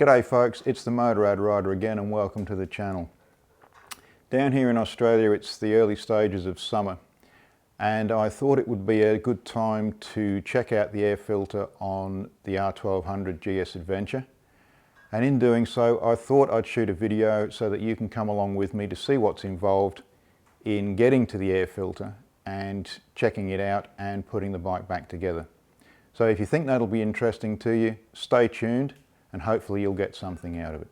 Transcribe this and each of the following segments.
G'day folks, it's the Motorrad Rider again and welcome to the channel. Down here in Australia it's the early stages of summer and I thought it would be a good time to check out the air filter on the R1200 GS Adventure, and in doing so I thought I'd shoot a video so that you can come along with me to see what's involved in getting to the air filter and checking it out and putting the bike back together. So if you think that'll be interesting to you, stay tuned and hopefully you'll get something out of it.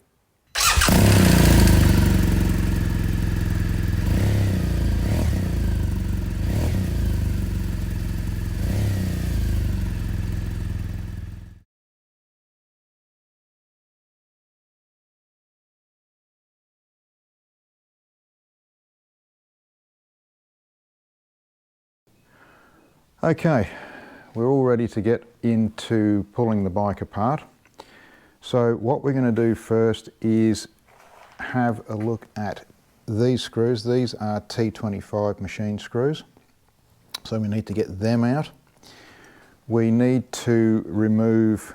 Okay, we're all ready to get into pulling the bike apart. So what we're going to do first is have a look at these screws. These are T25 machine screws. So we need to get them out. We need to remove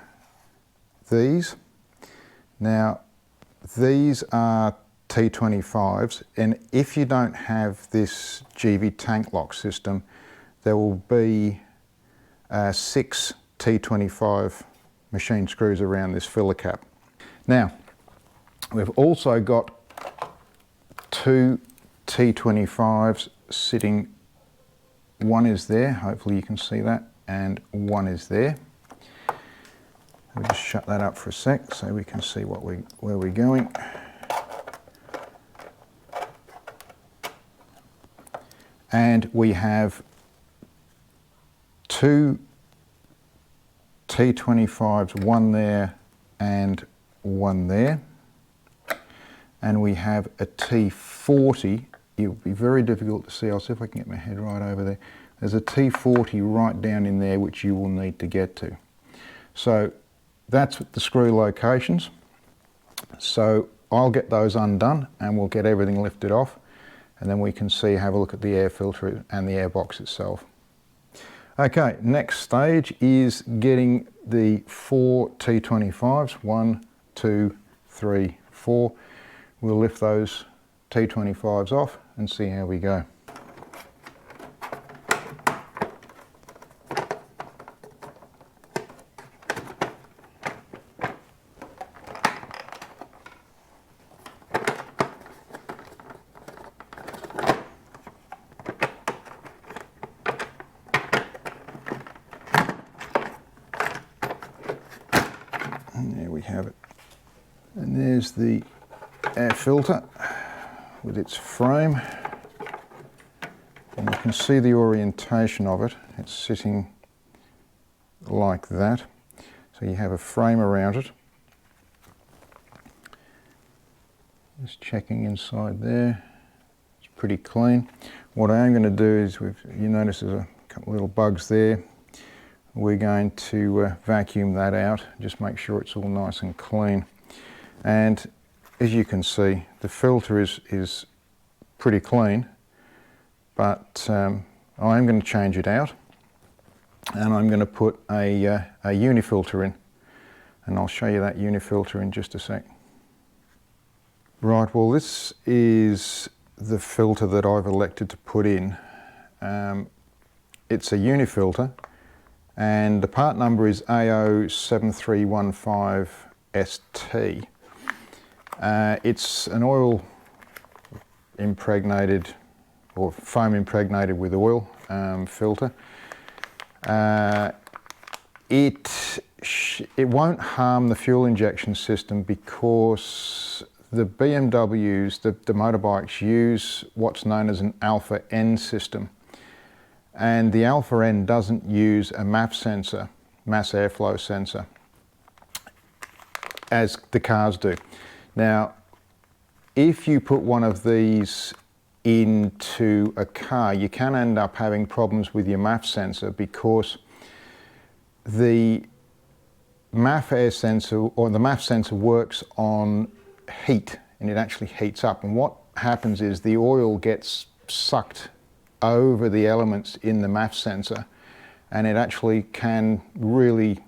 these. Now these are T25s, and if you don't have this GB tank lock system, there will be 6 T25 machine screws around this filler cap. Now, we've also got 2 T25s sitting. One is there, hopefully you can see that, and one is there. We'll just shut that up for a sec so we can see where we're going. And we have 2 T25s, one there and one there, and we have a T40. It will be very difficult to see. I'll see if I can get my head right over there. There's a T40 right down in there which you will need to get to. So that's the screw locations. So I'll get those undone and we'll get everything lifted off, and then we can have a look at the air filter and the air box itself. Okay, next stage is getting the 4 T25s, 1, 2, 3, 4. We'll lift those T25s off and see how we go. And there we have it. And there's the air filter with its frame. And you can see the orientation of it. It's sitting like that. So you have a frame around it. Just checking inside there. It's pretty clean. What I am going to do is, you notice there's a couple of little bugs there. We're going to vacuum that out, just make sure it's all nice and clean. And as you can see, the filter is pretty clean, but I'm going to change it out, and I'm going to put a Uni Filter in, and I'll show you that Uni Filter in just a sec. Right, well this is the filter that I've elected to put in. It's a Uni Filter, and the part number is AO7315ST. It's an oil impregnated or foam impregnated with oil filter. It won't harm the fuel injection system because the BMWs, the motorbikes, use what's known as an Alpha N system. And the Alpha N doesn't use a MAF sensor, mass airflow sensor, as the cars do. Now, if you put one of these into a car, you can end up having problems with your MAF sensor because the MAF air sensor, or the MAF sensor, works on heat, and it actually heats up. And what happens is the oil gets sucked over the elements in the MAF sensor, and it actually can really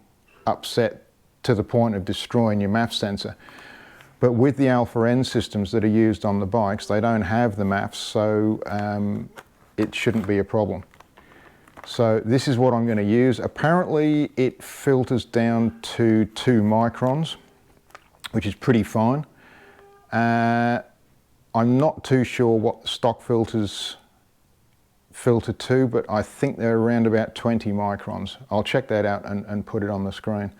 upset to the point of destroying your MAF sensor. But with the alpha N systems that are used on the bikes, they don't have the MAFs, so it shouldn't be a problem. So this is what I'm going to use. Apparently it filters down to 2 microns, which is pretty fine. I'm not too sure what the stock filters filter to, but I think they're around about 20 microns. I'll check that out and put it on the screen.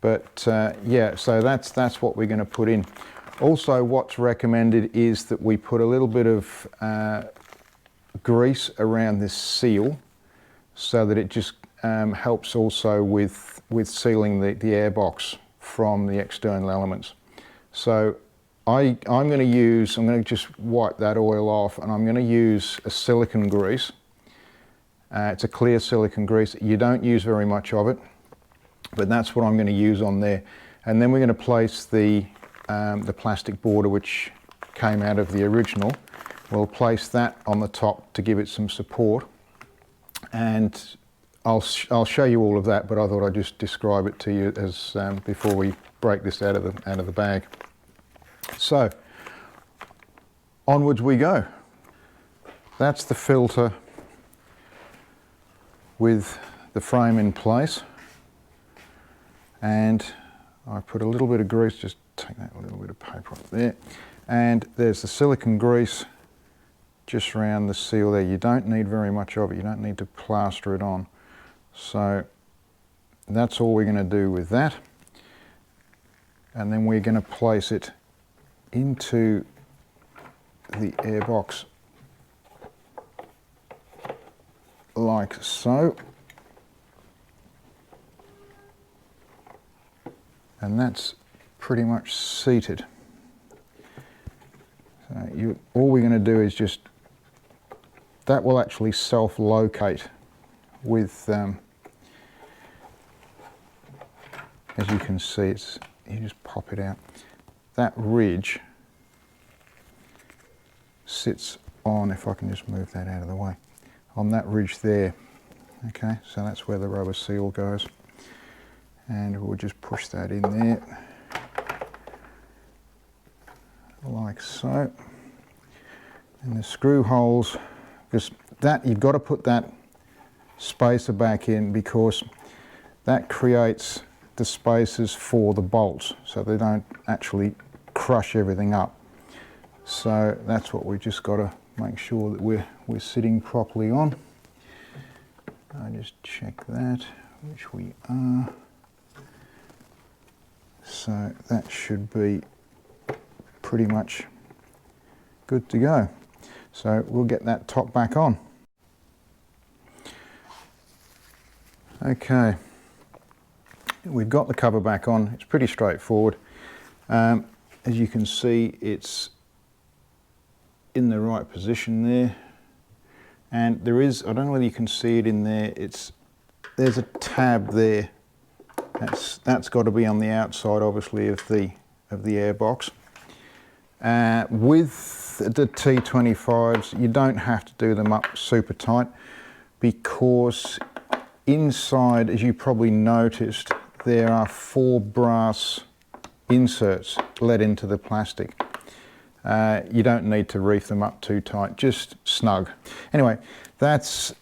But yeah, so that's what we're going to put in. Also, what's recommended is that we put a little bit of grease around this seal, so that it just helps also with sealing the airbox from the external elements. So I'm going to just wipe that oil off, and I'm going to use a silicone grease. It's a clear silicone grease. You don't use very much of it, but that's what I'm going to use on there. And then we're going to place the plastic border which came out of the original. We'll place that on the top to give it some support. And I'll show you all of that, but I thought I'd just describe it to you as before we break this out of the bag. So onwards we go. That's the filter with the frame in place, and I put a little bit of grease, just take that little bit of paper off there, and there's the silicone grease just around the seal there. You don't need very much of it, you don't need to plaster it on. So that's all we're going to do with that, and then we're going to place it into the airbox like so, and that's pretty much seated. So all we're going to do is just, that will actually self-locate with, as you can see, you just pop it out. That ridge sits on, if I can just move that out of the way, on that ridge there. Okay, so that's where the rubber seal goes, and we'll just push that in there like so. And the screw holes, because that, you've got to put that spacer back in, because that creates the spacers for the bolts, so they don't actually crush everything up. So that's what we just got to make sure that we're sitting properly on. I just check that, which we are. So that should be pretty much good to go. So we'll get that top back on. Okay, we've got the cover back on. It's pretty straightforward. As you can see, it's in the right position there, and there is, I don't know whether you can see it in there, there's a tab there. That's got to be on the outside, obviously, of the airbox. With the T25s, you don't have to do them up super tight, because inside, as you probably noticed, there are 4 brass inserts let into the plastic. You don't need to reef them up too tight, just snug. Anyway, that's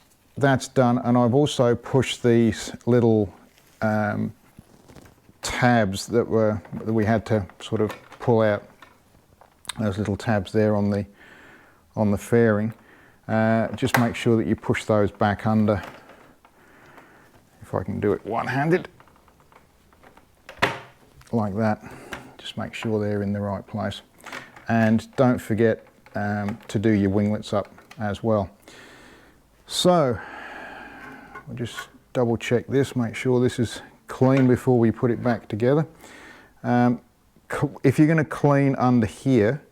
done, and I've also pushed these little tabs that we had to sort of pull out. Those little tabs there on the fairing. Just make sure that you push those back under. If I can do it one-handed, like that. Just make sure they're in the right place. And don't forget to do your winglets up as well. So we'll just double check this, make sure this is clean before we put it back together. If you're going to clean under here,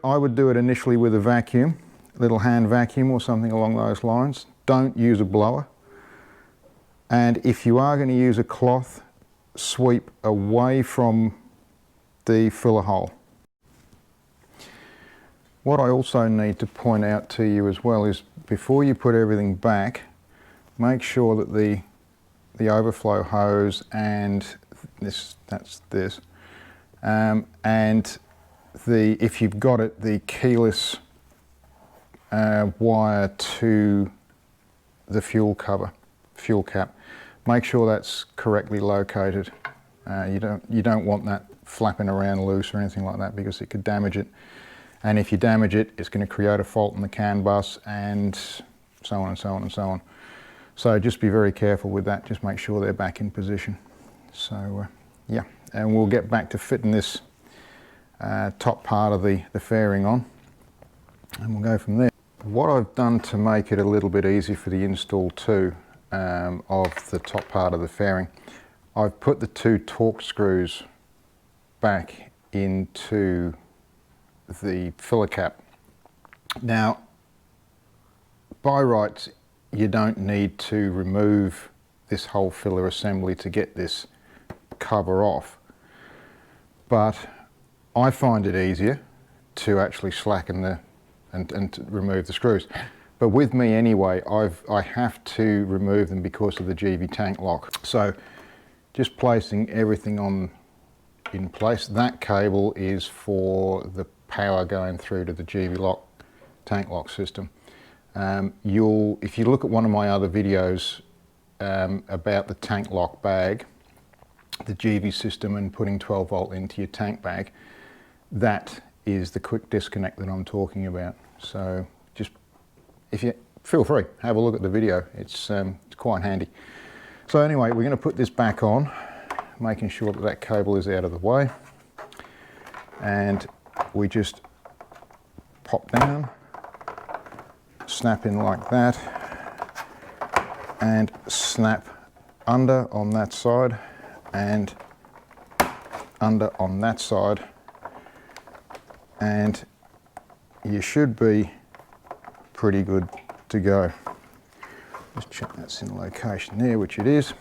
I would do it initially with a vacuum, a little hand vacuum or something along those lines. Don't use a blower. And if you are going to use a cloth, sweep away from the filler hole. What I also need to point out to you as well is, before you put everything back, make sure that the the overflow hose and that's this. And if you've got it, the keyless wire to the fuel cap, make sure that's correctly located. You don't want that flapping around loose or anything like that, because it could damage it. And if you damage it, it's going to create a fault in the CAN bus, and so on and so on and so on. So just be very careful with that. Just make sure they're back in position. So yeah, and we'll get back to fitting this top part of the fairing on, and we'll go from there. What I've done to make it a little bit easier for the install too, of the top part of the fairing, I've put the 2 torque screws back into the filler cap. Now, by rights, you don't need to remove this whole filler assembly to get this cover off, but I find it easier to actually slacken and to remove the screws. But with me anyway, I have to remove them because of the GV tank lock. So just placing everything in place. That cable is for the power going through to the GV tank lock system. If you look at one of my other videos about the tank lock bag, the GV system, and putting 12 volt into your tank bag, that is the quick disconnect that I'm talking about. So just, if you feel free, have a look at the video. It's quite handy. So anyway, we're going to put this back on, making sure that that cable is out of the way, and we just pop down, snap in like that, and snap under on that side and under on that side, and you should be pretty good to go. Just check that's in location there, which it is,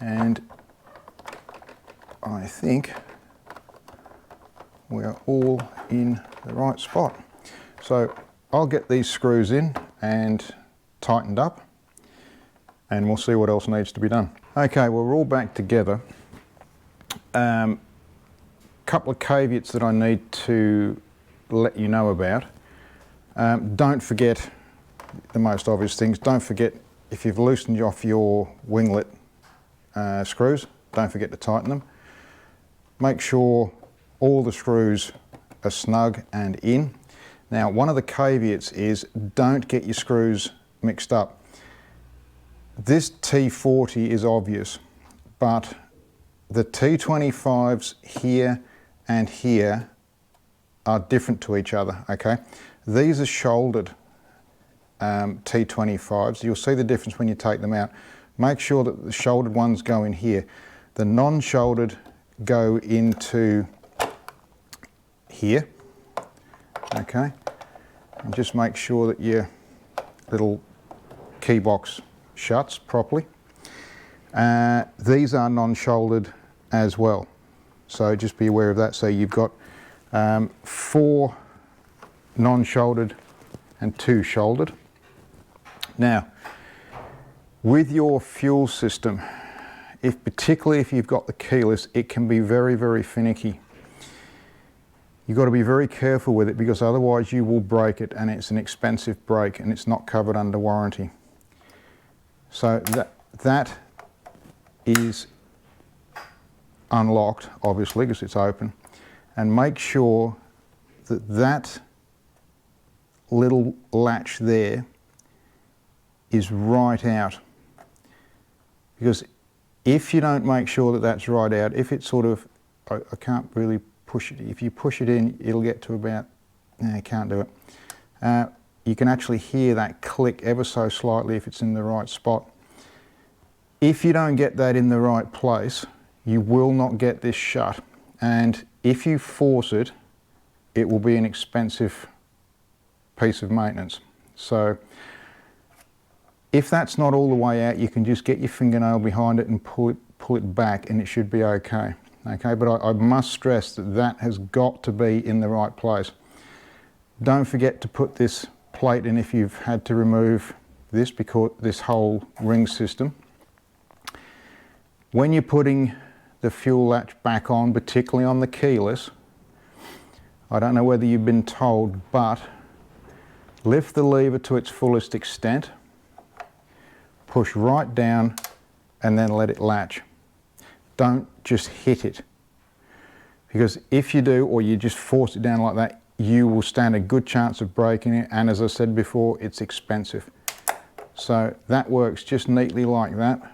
and I think we are all in the right spot. So I'll get these screws in and tightened up, and we'll see what else needs to be done. Okay, well, we're all back together. Couple of caveats that I need to let you know about. Don't forget the most obvious things. Don't forget, if you've loosened off your winglet screws, don't forget to tighten them. Make sure all the screws are snug and in. Now, one of the caveats is don't get your screws mixed up. This T40 is obvious, but the T25s here and here are different to each other, okay? These are shouldered T25s. You'll see the difference when you take them out. Make sure that the shouldered ones go in here. The non-shouldered go into here, okay? And just make sure that your little key box shuts properly. These are non-shouldered as well, so just be aware of that. So you've got 4 non-shouldered and 2 shouldered. Now, with your fuel system, particularly if you've got the keyless, it can be very, very finicky. You've got to be very careful with it, because otherwise you will break it, and it's an expensive break and it's not covered under warranty. So that is unlocked, obviously, because it's open, and make sure that that little latch there is right out, because if you don't make sure that that's right out, if it's sort of, I can't really push it, if you push it in, it'll get to about, no, you can't do it. You can actually hear that click ever so slightly if it's in the right spot. If you don't get that in the right place, you will not get this shut, and if you force it, it will be an expensive piece of maintenance. So if that's not all the way out, you can just get your fingernail behind it and pull it back, and it should be okay. Okay, but I must stress that that has got to be in the right place. Don't forget to put this plate in if you've had to remove this, because this whole ring system, when you're putting the fuel latch back on, particularly on the keyless, I don't know whether you've been told, but lift the lever to its fullest extent, push right down, and then let it latch. Don't just hit it, because if you do, or you just force it down like that, you will stand a good chance of breaking it, and as I said before, it's expensive. So that works just neatly like that.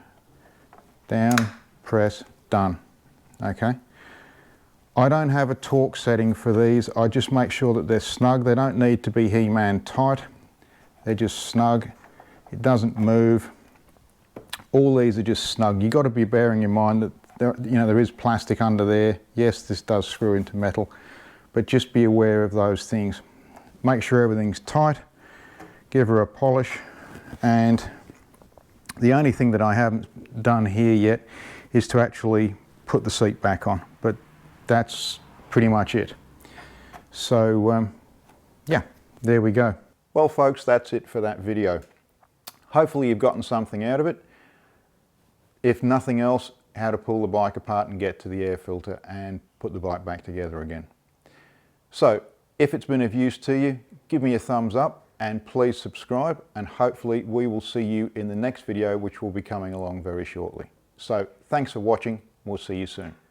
Down, press, done. Okay. I don't have a torque setting for these. I just make sure that they're snug. They don't need to be He-Man tight. They're just snug. It doesn't move. All these are just snug. You've got to be bearing in mind that there is plastic under there. Yes, this does screw into metal, but just be aware of those things. Make sure everything's tight. Give her a polish. And the only thing that I haven't done here yet is to actually put the seat back on. But that's pretty much it. So yeah, there we go. Well folks, that's it for that video. Hopefully you've gotten something out of it. If nothing else, how to pull the bike apart and get to the air filter and put the bike back together again. So if it's been of use to you, give me a thumbs up and please subscribe, and hopefully we will see you in the next video, which will be coming along very shortly. So thanks for watching. We'll see you soon.